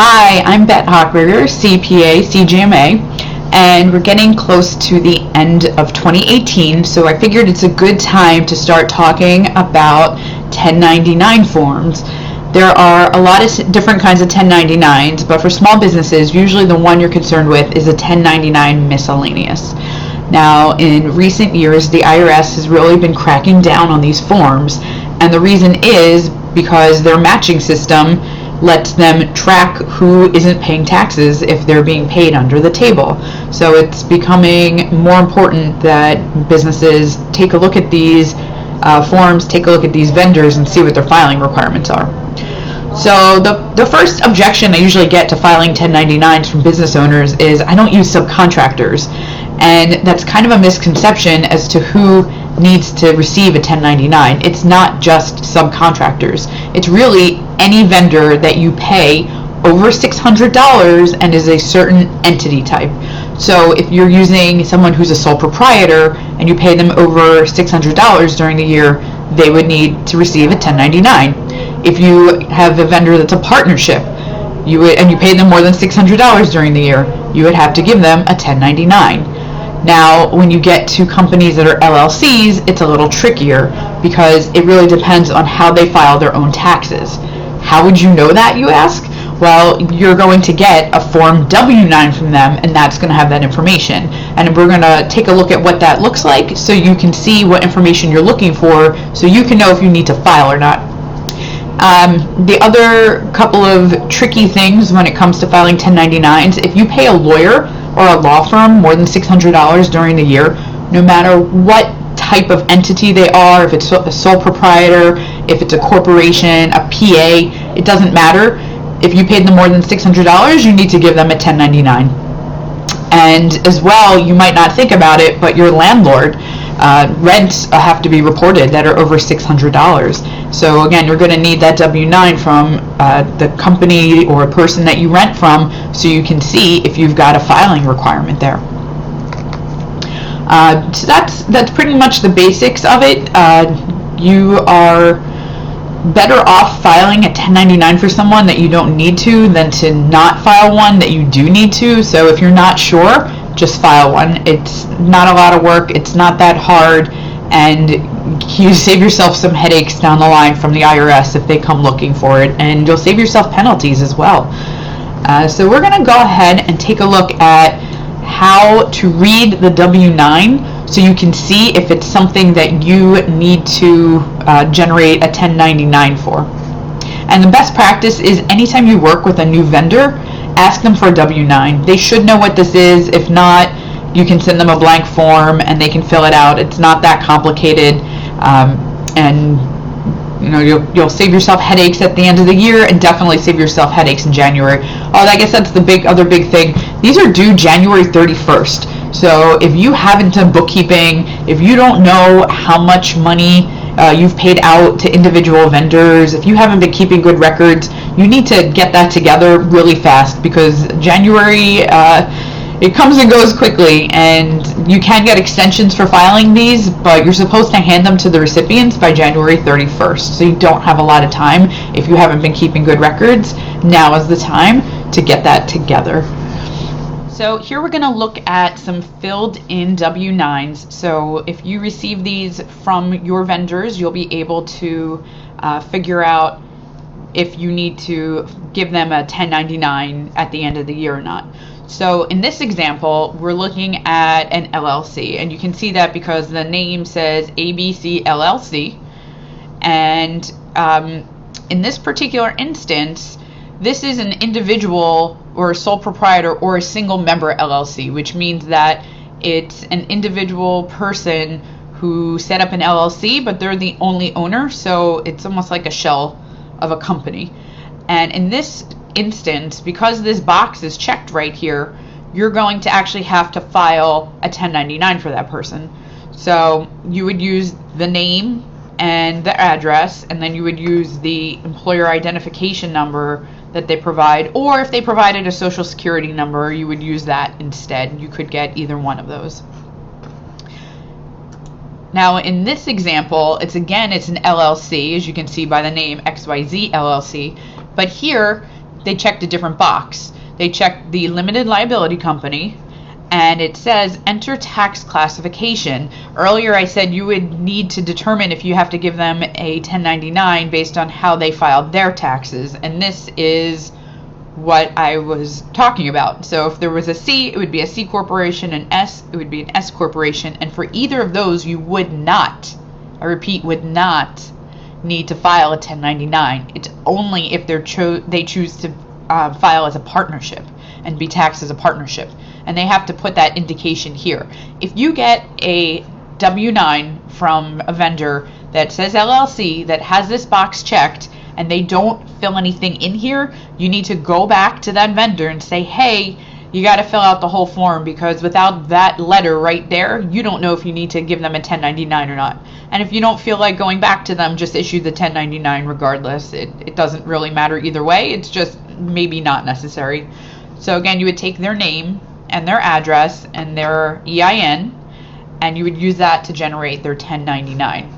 Hi, I'm Bette Hochberger, CPA, CGMA, and we're getting close to the end of 2018, so I figured it's a good time to start talking about 1099 forms. There are a lot of different kinds of 1099s, but for small businesses, usually the one you're concerned with is a 1099 miscellaneous. Now, in recent years, the IRS has really been cracking down on these forms, and the reason is because their matching system lets them track who isn't paying taxes if they're being paid under the table. So it's becoming more important that businesses take a look at these forms, take a look at these vendors, and see what their filing requirements are. So the first objection I usually get to filing 1099s from business owners is I don't use subcontractors. And that's kind of a misconception as to who needs to receive a 1099. It's not just subcontractors. It's really any vendor that you pay over $600 and is a certain entity type. So if you're using someone who's a sole proprietor and you pay them over $600 during the year, they would need to receive a 1099. If you have a vendor that's a partnership, and you pay them more than $600 during the year, you would have to give them a 1099. Now, when you get to companies that are LLCs, it's a little trickier because it really depends on how they file their own taxes. How would you know that, you ask? Well, you're going to get a Form W-9 from them, and that's going to have that information. And we're going to take a look at what that looks like so you can see what information you're looking for so you can know if you need to file or not. The other couple of tricky things when it comes to filing 1099s, if you pay a lawyer or a law firm more than $600 during the year, no matter what type of entity they are, if it's a sole proprietor, if it's a corporation, a PA, it doesn't matter. If you paid them more than $600, you need to give them a 1099. And as well, you might not think about it, but your landlord, rents have to be reported that are over $600. So again, you're going to need that W-9 from the company or a person that you rent from so you can see if you've got a filing requirement there. So that's pretty much the basics of it. You are better off filing a 1099 for someone that you don't need to than to not file one that you do need to. So if you're not sure, just file one. It's not a lot of work, it's not that hard, and you save yourself some headaches down the line from the IRS if they come looking for it, and you'll save yourself penalties as well. So we're going to go ahead and take a look at how to read the W-9 so you can see if it's something that you need to generate a 1099 for. And the best practice is anytime you work with a new vendor, ask them for a W-9. They should know what this is. If not, you can send them a blank form and they can fill it out. It's not that complicated, and you'll save yourself headaches at the end of the year, and definitely save yourself headaches in January. Oh, I guess that's the other big thing. These are due January 31st. So if you haven't done bookkeeping, if you don't know how much money you've paid out to individual vendors, if you haven't been keeping good records, you need to get that together really fast, because January, it comes and goes quickly, and you can get extensions for filing these, but you're supposed to hand them to the recipients by January 31st, so you don't have a lot of time. If you haven't been keeping good records, now is the time to get that together. So here we're going to look at some filled in W-9s. So if you receive these from your vendors, you'll be able to figure out if you need to give them a 1099 at the end of the year or not. So in this example, we're looking at an LLC, and you can see that because the name says ABC LLC, and in this particular instance, this is an individual or a sole proprietor or a single member LLC, which means that it's an individual person who set up an LLC, but they're the only owner, so it's almost like a shell of a company. And in this instance, because this box is checked right here, you're going to actually have to file a 1099 for that person. So you would use the name and the address, and then you would use the employer identification number that they provide, or if they provided a social security number, you would use that instead. You could get either one of those. Now in this example, it's an LLC, as you can see by the name XYZ LLC, but here they checked a different box. They checked the limited liability company, and it says enter tax classification. Earlier I said you would need to determine if you have to give them a 1099 based on how they filed their taxes, and this is what I was talking about. So if there was a C, it would be a C corporation, an S, it would be an S corporation, and for either of those you would not, I repeat, would not need to file a 1099. It's only if they choose to file as a partnership and be taxed as a partnership, and they have to put that indication here. If you get a W-9 from a vendor that says LLC that has this box checked and they don't fill anything in here, you need to go back to that vendor and say, hey, you got to fill out the whole form, because without that letter right there, you don't know if you need to give them a 1099 or not. And if you don't feel like going back to them, just issue the 1099 regardless. It doesn't really matter either way. It's just maybe not necessary. So again, you would take their name and their address and their EIN, and you would use that to generate their 1099.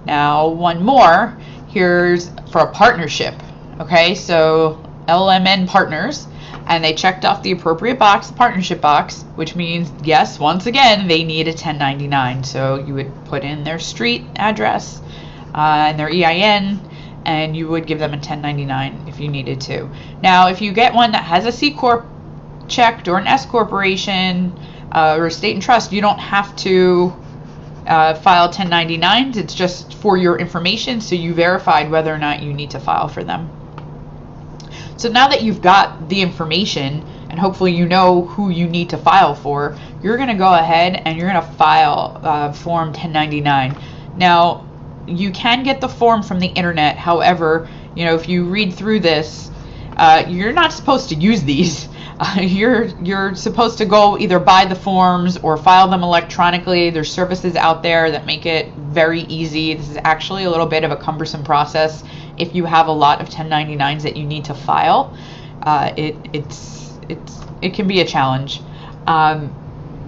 Now, one more. Here's for a partnership. Okay, so LMN partners, and they checked off the appropriate box, the partnership box, which means, yes, once again, they need a 1099. So you would put in their street address and their EIN, and you would give them a 1099 if you needed to. Now, if you get one that has a C Corp checked or an S Corporation or a state and trust, you don't have to file 1099s. It's just for your information, so you verified whether or not you need to file for them. So now that you've got the information and hopefully you know who you need to file for, you're going to go ahead and you're going to file Form 1099. Now, you can get the form from the internet. However, you know, if you read through this, you're not supposed to use these. You're supposed to go either buy the forms or file them electronically. There's services out there that make it very easy. This is actually a little bit of a cumbersome process if you have a lot of 1099s that you need to file. It can be a challenge.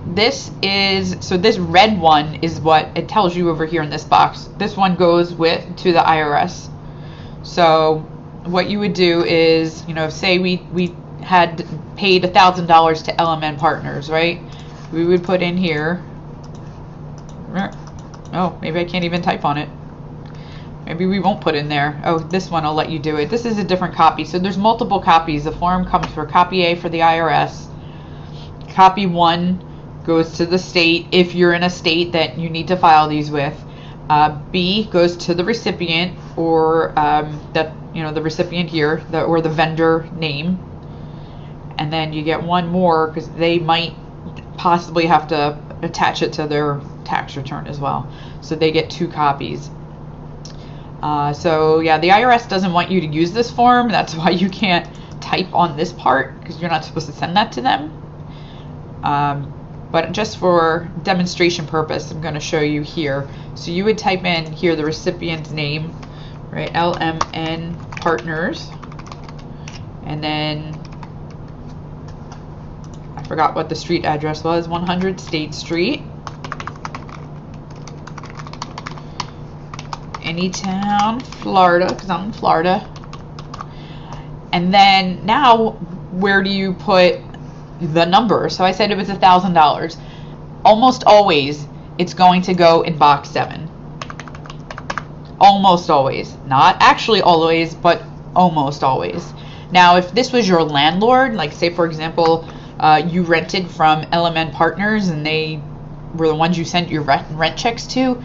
This red one is what it tells you over here in this box. This one goes to the IRS. So what you would do is, you know, say we had paid $1,000 to LMN partners, right? We would put in here, oh, maybe I can't even type on it. Maybe we won't put in there. Oh, this one I'll let you do it. This is a different copy. So there's multiple copies. The form comes for copy A for the IRS. Copy 1 goes to the state if you're in a state that you need to file these with. B goes to the recipient, or the recipient here, or the vendor name. And then you get one more because they might possibly have to attach it to their tax return as well. So they get 2 copies. So yeah, the IRS doesn't want you to use this form. That's why you can't type on this part, because you're not supposed to send that to them. But just for demonstration purpose, I'm going to show you here. So you would type in here the recipient's name, right? LMN Partners. And then I forgot what the street address was, 100 State Street. Anytown, Florida, because I'm in Florida. And then now, where do you put the number? So I said it was $1,000. Almost always, it's going to go in box 7. Almost always. Not actually always, but almost always. Now, if this was your landlord, like say for example, you rented from LMN Partners and they were the ones you sent your rent checks to,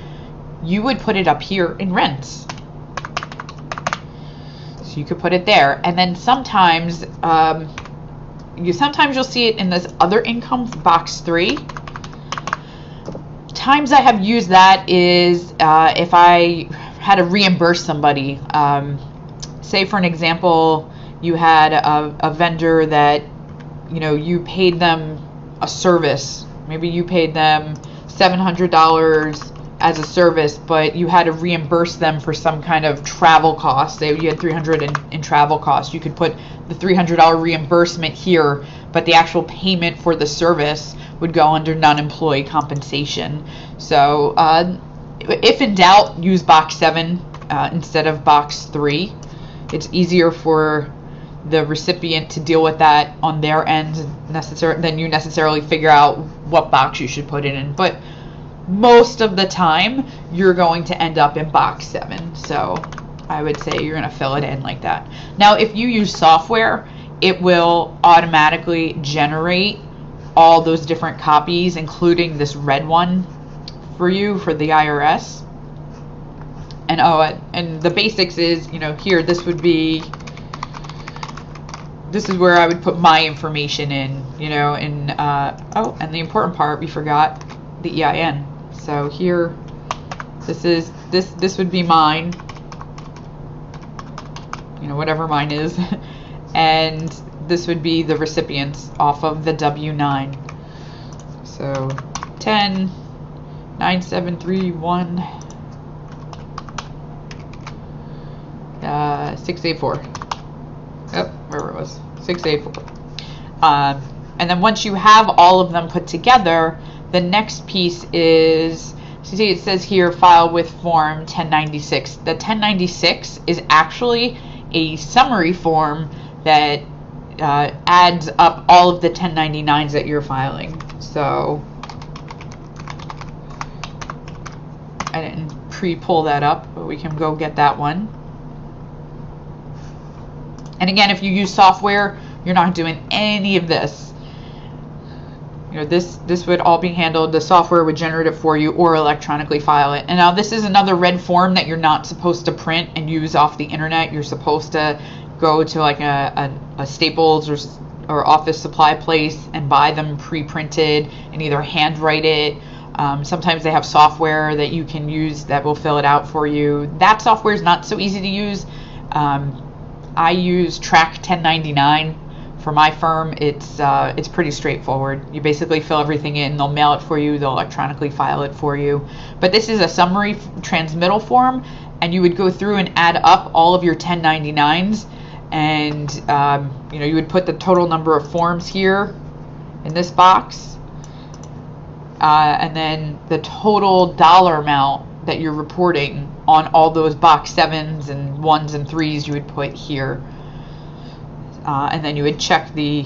you would put it up here in rents. So you could put it there. And then sometimes you'll see it in this other income, box 3. Times I have used that is if I had to reimburse somebody. Say for an example, you had a vendor that, you know, you paid them a service. Maybe you paid them $700 as a service, but you had to reimburse them for some kind of travel cost. Say you had $300 in travel costs. You could put the $300 reimbursement here, but the actual payment for the service would go under non-employee compensation. So if in doubt, use box 7 instead of box 3. It's easier for the recipient to deal with that on their end than you necessarily figure out what box you should put it in. But most of the time you're going to end up in box 7, so I would say you're going to fill it in like that. Now if you use software, it will automatically generate all those different copies, including this red one for you for the IRS. And and the basics is, you know, here this is where I would put my information in, you know, and and the important part, we forgot the EIN. So here, this would be mine, you know, whatever mine is, and this would be the recipient's off of the W-9. So 10 9731 684. Yep, wherever it was, 684. And then once you have all of them put together, the next piece is, so see it says here, file with form 1096. The 1096 is actually a summary form that adds up all of the 1099s that you're filing. So I didn't pre-pull that up, but we can go get that one. And again, if you use software, you're not doing any of this. You know, this would all be handled. The software would generate it for you or electronically file it. And now this is another red form that you're not supposed to print and use off the internet. You're supposed to go to like a Staples or office supply place and buy them pre-printed and either handwrite it. Sometimes they have software that you can use that will fill it out for you. That software is not so easy to use. I use Track 1099 for my firm. It's pretty straightforward. You basically fill everything in, they'll mail it for you, they'll electronically file it for you. But this is a summary transmittal form, and you would go through and add up all of your 1099s, and you know, you would put the total number of forms here in this box, and then the total dollar amount that you're reporting on all those box 7s and 1s and 3s you would put here, and then you would check the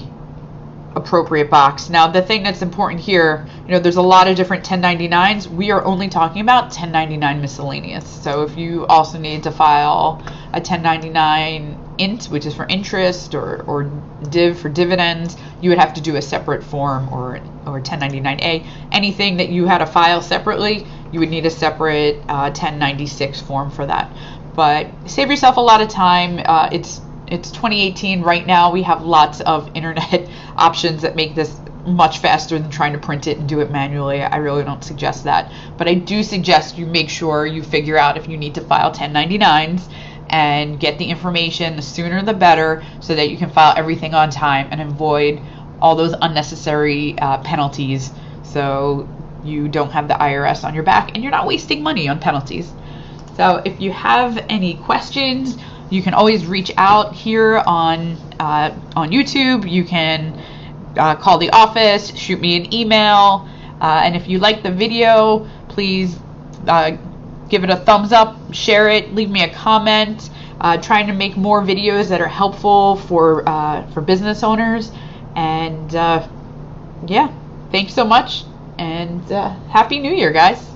appropriate box. Now the thing that's important here, you know, there's a lot of different 1099s. We are only talking about 1099 miscellaneous. So if you also need to file a 1099 int, which is for interest, or div for dividends, you would have to do a separate form, or 1099A. Anything that you had to file separately, you would need a separate 1096 form for that. But save yourself a lot of time. It's 2018 right now. We have lots of internet options that make this much faster than trying to print it and do it manually. I really don't suggest that. But I do suggest you make sure you figure out if you need to file 1099s and get the information, the sooner the better, so that you can file everything on time and avoid all those unnecessary penalties, so you don't have the IRS on your back and you're not wasting money on penalties. So if you have any questions, you can always reach out here on YouTube. You can call the office, shoot me an email, and if you like the video, please give it a thumbs up, share it, leave me a comment. Trying to make more videos that are helpful for business owners. And yeah, thanks so much, and Happy New Year, guys.